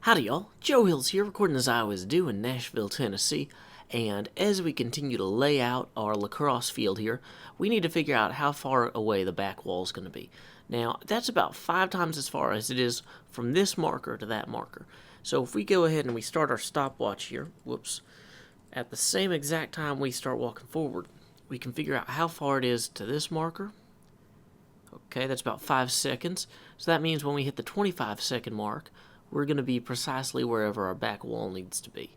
Howdy y'all, Joe Hills here, recording as I always do in Nashville, Tennessee, and as we continue to lay out our lacrosse field here, we need to figure out how far away the back wall is going to be. Now, that's about 5 times as far as it is from this marker to that marker. So if we go ahead and we start our stopwatch here, at the same exact time we start walking forward, we can figure out how far it is to this marker. Okay, that's about 5 seconds. So that means when we hit the 25-second mark, we're going to be precisely wherever our back wall needs to be.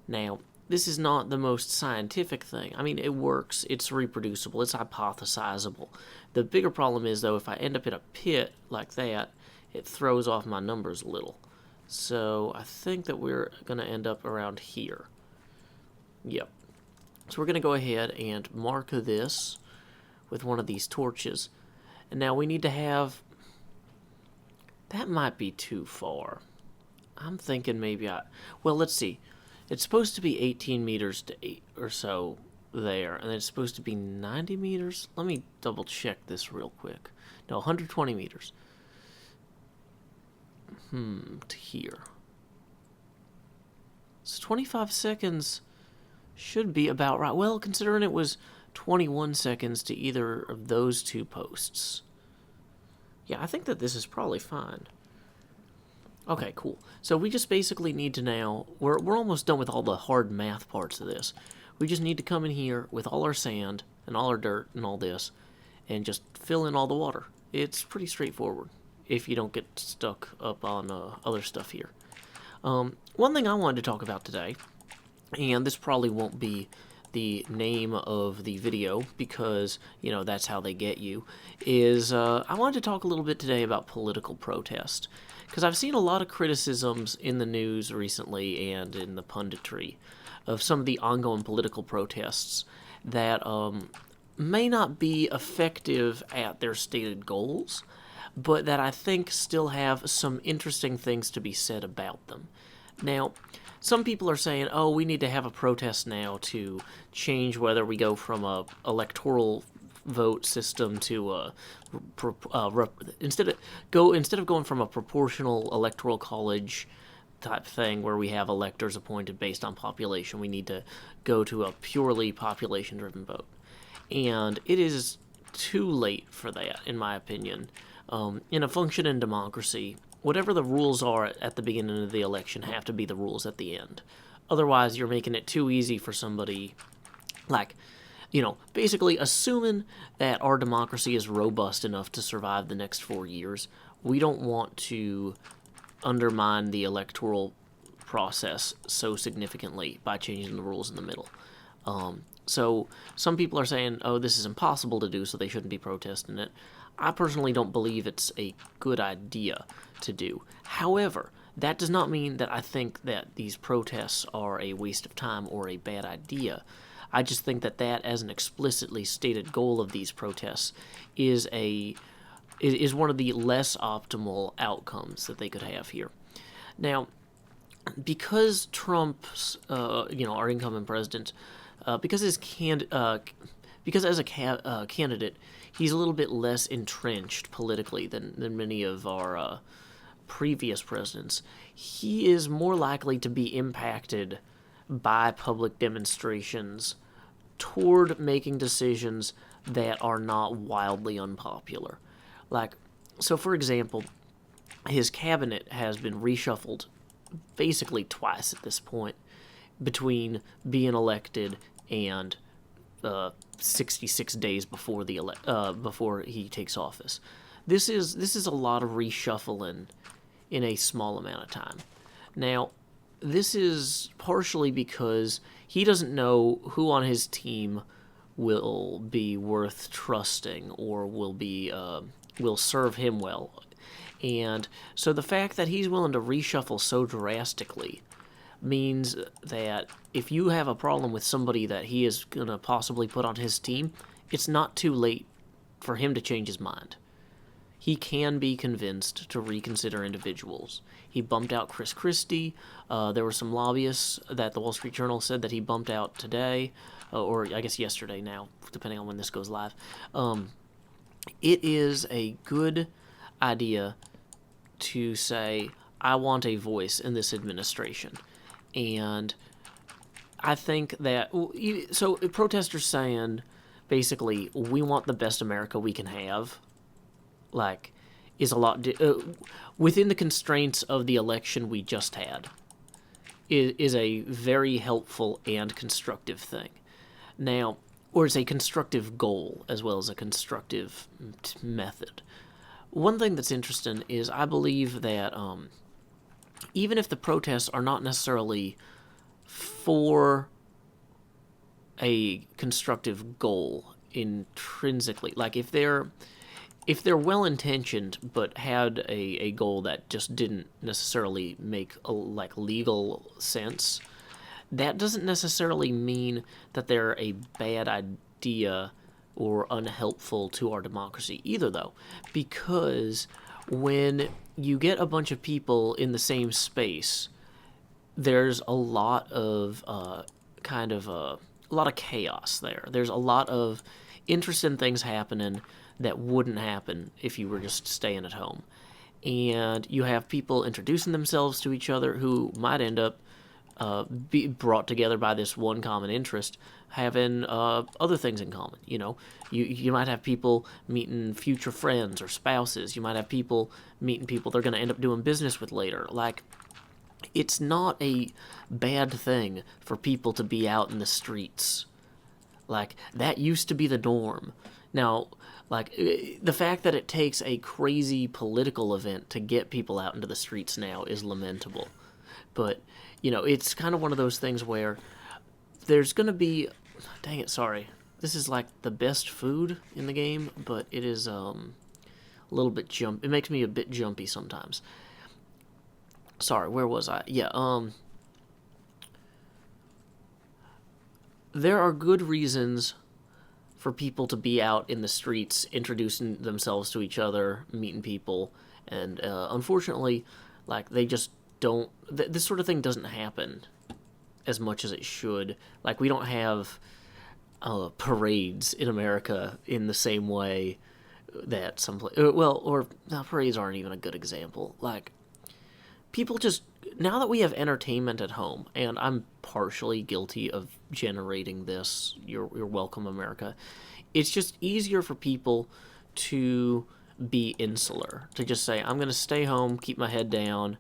Now, this is not the most scientific thing. I mean, it works, it's reproducible, it's hypothesizable. The bigger problem is, though, if I end up in a pit like that, it throws off my numbers a little. So I think that we're going to end up around here. Yep. So we're going to go ahead and mark this with one of these torches. And now we need to have... That might be too far. I'm thinking maybe well, let's see. It's supposed to be 18 meters to 8 or so there, and it's supposed to be 90 meters. Let me double check this real quick. No, 120 meters. To here. So 25 seconds should be about right. Well, considering it was 21 seconds to either of those two posts. Yeah, I think that this is probably fine. Okay, cool. So we just basically need to now... We're almost done with all the hard math parts of this. We just need to come in here with all our sand and all our dirt and all this and just fill in all the water. It's pretty straightforward if you don't get stuck up on other stuff here. One thing I wanted to talk about today, and this probably won't be the name of the video because, you know, that's how they get you, is I wanted to talk a little bit today about political protest. Because I've seen a lot of criticisms in the news recently and in the punditry of some of the ongoing political protests that may not be effective at their stated goals, but that I think still have some interesting things to be said about them. Now, some people are saying, oh, we need to have a protest now to change whether we go from a electoral vote system to instead of going from a proportional electoral college type thing where we have electors appointed based on population, we need to go to a purely population-driven vote. And it is too late for that, in my opinion. In a functioning democracy, whatever the rules are at the beginning of the election have to be the rules at the end. Otherwise, you're making it too easy for somebody, like, you know, basically assuming that our democracy is robust enough to survive the next 4 years, we don't want to undermine the electoral process so significantly by changing the rules in the middle. So some people are saying, oh, this is impossible to do, so they shouldn't be protesting it. I personally don't believe it's a good idea to do. However, that does not mean that I think that these protests are a waste of time or a bad idea. I just think that as an explicitly stated goal of these protests is one of the less optimal outcomes that they could have here. Now, because Trump's, our incoming president, because as a candidate, he's a little bit less entrenched politically than many of our previous presidents, he is more likely to be impacted by public demonstrations toward making decisions that are not wildly unpopular. Like, so for example, his cabinet has been reshuffled basically twice at this point between being elected and 66 days before before he takes office. This is a lot of reshuffling in a small amount of time. Now, this is partially because he doesn't know who on his team will be worth trusting or will serve him well. And so the fact that he's willing to reshuffle so drastically means that if you have a problem with somebody that he is going to possibly put on his team, it's not too late for him to change his mind. He can be convinced to reconsider individuals. He bumped out Chris Christie. There were some lobbyists that the Wall Street Journal said that he bumped out today, or I guess yesterday now, depending on when this goes live. It is a good idea to say, I want a voice in this administration. And I think that, so protesters saying, basically, we want the best America we can have, like, is a lot, within the constraints of the election we just had, is a very helpful and constructive thing. Now, or it's a constructive goal as well as a constructive method. One thing that's interesting is I believe that even if the protests are not necessarily for a constructive goal intrinsically, like if they're well intentioned but had a goal that just didn't necessarily make like legal sense, that doesn't necessarily mean that they're a bad idea or unhelpful to our democracy either, though, because when you get a bunch of people in the same space, there's a lot of a lot of chaos there. There's a lot of interesting things happening that wouldn't happen if you were just staying at home. And you have people introducing themselves to each other who might end up be brought together by this one common interest, having other things in common. You know, you might have people meeting future friends or spouses. You might have people meeting people they're going to end up doing business with later. Like, it's not a bad thing for people to be out in the streets. Like, that used to be the norm. Now, like, the fact that it takes a crazy political event to get people out into the streets now is lamentable. But, you know, it's kind of one of those things where there's going to be... Dang it, sorry. This is, like, the best food in the game, but it is a little bit It makes me a bit jumpy sometimes. Sorry, where was I? Yeah, there are good reasons for people to be out in the streets, introducing themselves to each other, meeting people, and unfortunately, like, they just don't... This sort of thing doesn't happen as much as it should. Like, we don't have parades in America in the same way that some... parades aren't even a good example. Like, people just... Now that we have entertainment at home, and I'm partially guilty of generating this, you're welcome, America, it's just easier for people to be insular, to just say, I'm going to stay home, keep my head down,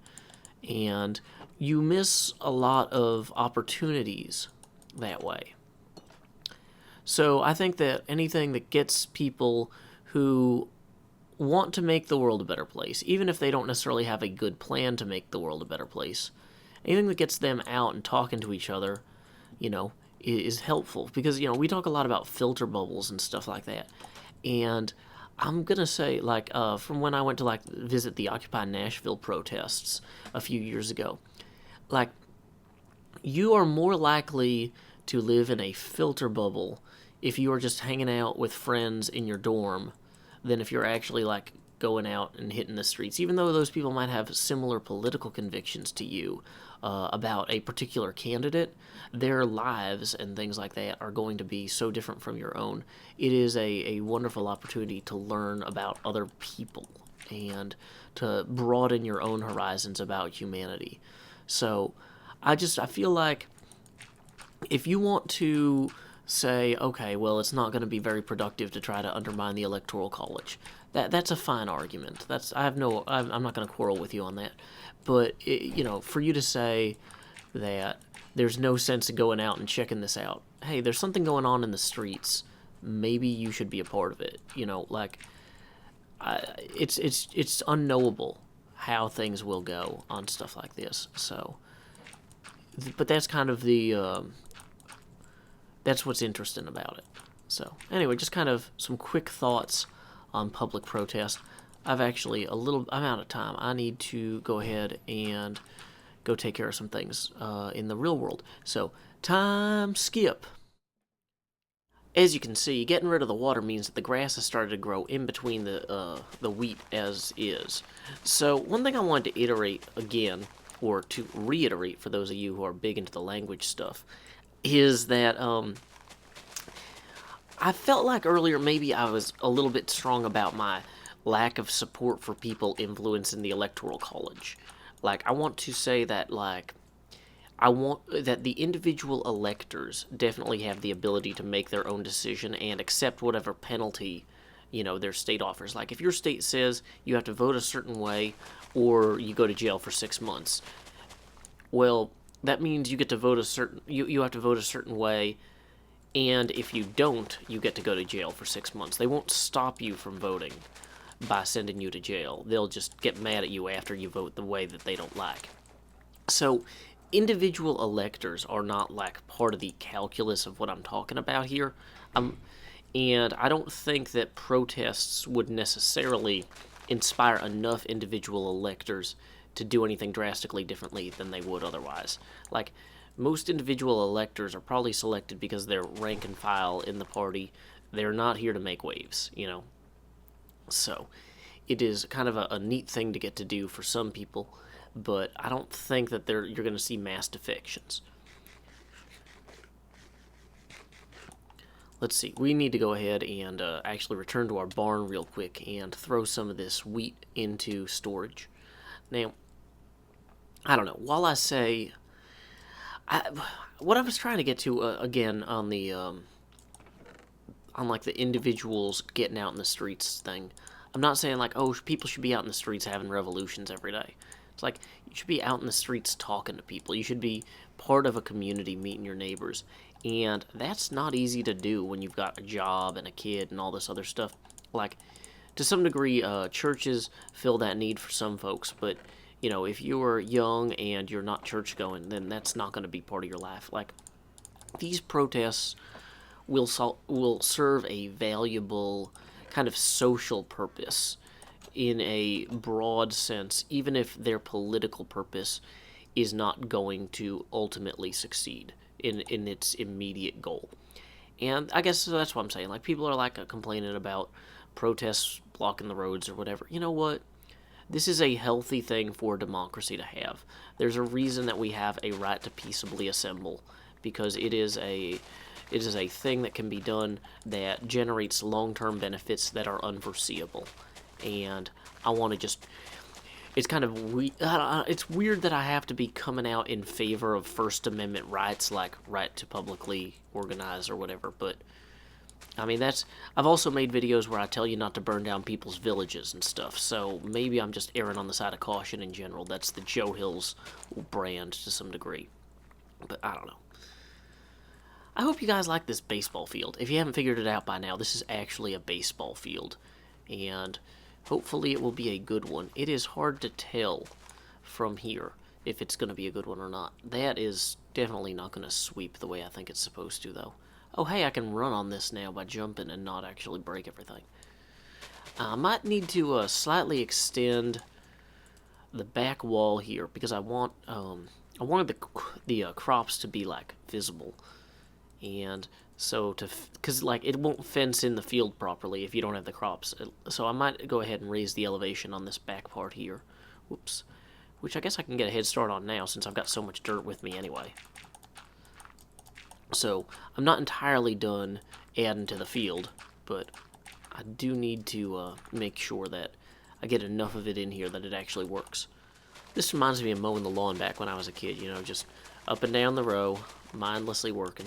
and you miss a lot of opportunities that way. So I think that anything that gets people who want to make the world a better place, even if they don't necessarily have a good plan to make the world a better place, anything that gets them out and talking to each other, you know, is helpful. Because, you know, we talk a lot about filter bubbles and stuff like that. And I'm going to say, like, from when I went to, like, visit the Occupy Nashville protests a few years ago, like, you are more likely to live in a filter bubble if you are just hanging out with friends in your dorm than if you're actually, like, going out and hitting the streets. Even though those people might have similar political convictions to you about a particular candidate, their lives and things like that are going to be so different from your own. It is a wonderful opportunity to learn about other people and to broaden your own horizons about humanity. So I feel like if you want to say, okay, well, it's not going to be very productive to try to undermine the Electoral College, that's a fine argument. I'm not going to quarrel with you on that. But you know, for you to say that there's no sense in going out and checking this out, hey, there's something going on in the streets, maybe you should be a part of it. You know, like, it's unknowable how things will go on stuff like this. So, but that's kind of the that's what's interesting about it. So anyway, just kind of some quick thoughts on public protest. I'm out of time. I need to go ahead and go take care of some things in the real world. So, time skip. As you can see, getting rid of the water means that the grass has started to grow in between the wheat as is. So, one thing I wanted to iterate again, or to reiterate for those of you who are big into the language stuff, is that I felt like earlier maybe I was a little bit strong about my lack of support for people influencing the Electoral College. Like, I want to say that, like, I want that the individual electors definitely have the ability to make their own decision and accept whatever penalty, their state offers. Like, if your state says you have to vote a certain way or you go to jail for 6 months, well, that means you get to vote you have to vote a certain way, and if you don't, you get to go to jail for 6 months. They won't stop you from voting by sending you to jail. They'll just get mad at you after you vote the way that they don't like. So, individual electors are not like part of the calculus of what I'm talking about here. And I don't think that protests would necessarily inspire enough individual electors to do anything drastically differently than they would otherwise. Like, most individual electors are probably selected because they're rank and file in the party. They're not here to make waves. So, it is kind of a neat thing to get to do for some people, but I don't think that you're going to see mass defections. Let's see, we need to go ahead and actually return to our barn real quick and throw some of this wheat into storage. Now, I don't know, while I say... what I was trying to get to, again, on the... on, like, the individuals getting out in the streets thing, I'm not saying, like, oh, people should be out in the streets having revolutions every day. It's like, you should be out in the streets talking to people. You should be part of a community, meeting your neighbors. And that's not easy to do when you've got a job and a kid and all this other stuff. Like, to some degree, churches fill that need for some folks. But, if you're young and you're not church-going, then that's not going to be part of your life. Like, these protests will serve a valuable kind of social purpose in a broad sense, even if their political purpose is not going to ultimately succeed in its immediate goal. And I guess that's what I'm saying. Like, people are like complaining about protests blocking the roads or whatever. You know what? This is a healthy thing for democracy to have. There's a reason that we have a right to peaceably assemble, because it is a thing that can be done that generates long-term benefits that are unforeseeable. And I want to just... It's kind of it's weird that I have to be coming out in favor of First Amendment rights, like right to publicly organize or whatever, but I mean, I've also made videos where I tell you not to burn down people's villages and stuff, so maybe I'm just erring on the side of caution in general. That's the Joe Hills brand to some degree, but I don't know. I hope you guys like this baseball field. If you haven't figured it out by now, this is actually a baseball field, and hopefully it will be a good one. It is hard to tell from here if it's going to be a good one or not. That is definitely not going to sweep the way I think it's supposed to, though. Oh, hey, I can run on this now by jumping and not actually break everything. I might need to slightly extend the back wall here because I wanted the crops to be like visible, and so because like it won't fence in the field properly if you don't have the crops. So I might go ahead and raise the elevation on this back part here. Whoops. Which I guess I can get a head start on now since I've got so much dirt with me anyway. So, I'm not entirely done adding to the field, but I do need to make sure that I get enough of it in here that it actually works. This reminds me of mowing the lawn back when I was a kid, just up and down the row, mindlessly working.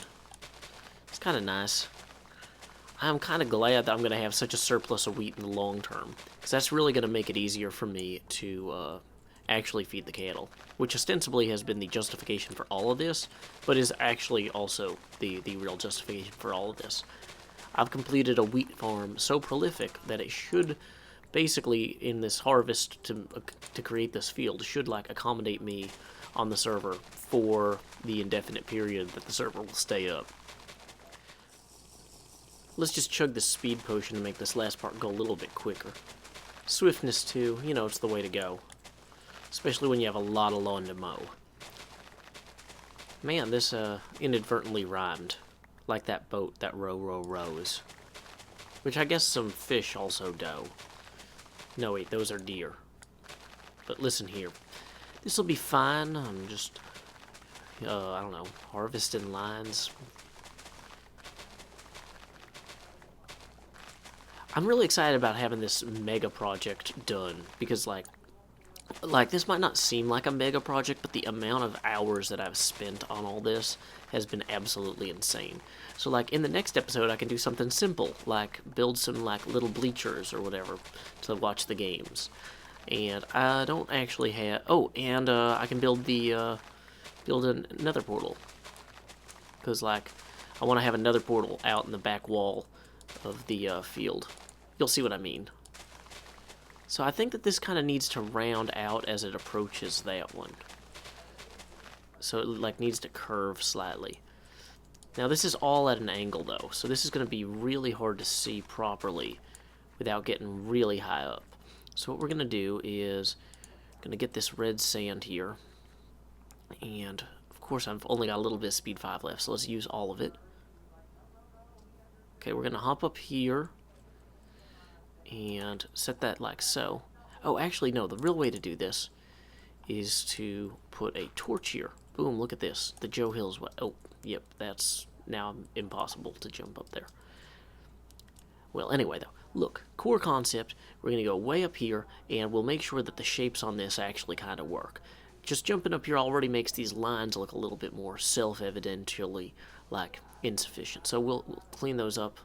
It's kind of nice. I'm kind of glad that I'm going to have such a surplus of wheat in the long term, because that's really going to make it easier for me to actually feed the cattle, which ostensibly has been the justification for all of this, but is actually also the real justification for all of this. I've completed a wheat farm so prolific that it should basically, in this harvest to create this field, should like accommodate me on the server for the indefinite period that the server will stay up. Let's just chug this speed potion to make this last part go a little bit quicker. Swiftness too, it's the way to go. Especially when you have a lot of lawn to mow. Man, this inadvertently rhymed. Like that boat that rows. Which I guess some fish also do. No, wait, those are deer. But listen here. This'll be fine. I'm just, I don't know, harvesting lines. I'm really excited about having this mega project done. Because, like, like, this might not seem like a mega project, but the amount of hours that I've spent on all this has been absolutely insane. So, like, in the next episode, I can do something simple, like build some, like, little bleachers or whatever to watch the games. And I don't actually have... Oh, and I can build the... build another portal. Because, like, I want to have another portal out in the back wall of the field. You'll see what I mean. So I think that this kind of needs to round out as it approaches that one. So it, like, needs to curve slightly. Now, this is all at an angle, though, so this is going to be really hard to see properly without getting really high up. So what we're going to do is going to get this red sand here. And, of course, I've only got a little bit of speed 5 left, so let's use all of it. Okay, we're going to hop up here and set that like so. Oh, actually, no, the real way to do this is to put a torch here. Boom, look at this. The Joe Hills way. Oh, yep, that's now impossible to jump up there. Well, anyway, though, look, core concept, we're going to go way up here, and we'll make sure that the shapes on this actually kind of work. Just jumping up here already makes these lines look a little bit more self-evidently, like, insufficient. So we'll clean those up.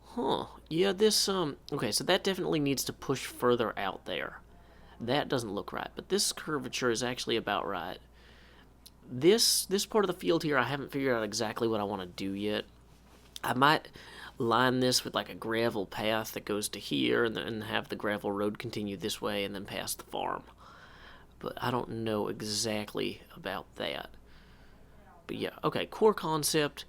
Huh, yeah, this, okay, so that definitely needs to push further out there. That doesn't look right, but this curvature is actually about right. This part of the field here, I haven't figured out exactly what I want to do yet. I might line this with like a gravel path that goes to here and then have the gravel road continue this way and then past the farm. But I don't know exactly about that. But yeah, okay, core concept.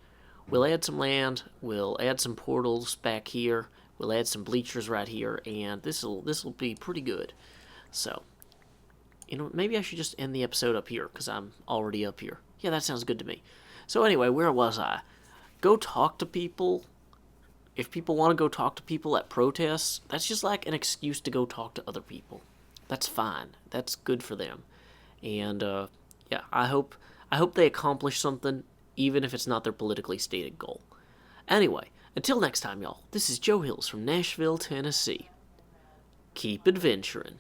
We'll add some land, we'll add some portals back here, we'll add some bleachers right here, and this'll be pretty good. So, you know, maybe I should just end the episode up here, because I'm already up here. Yeah, that sounds good to me. So anyway, where was I? Go talk to people. If people want to go talk to people at protests, that's just like an excuse to go talk to other people. That's fine. That's good for them. And, yeah, I hope they accomplish something, even if it's not their politically stated goal. Anyway, until next time, y'all, this is Joe Hills from Nashville, Tennessee. Keep adventuring.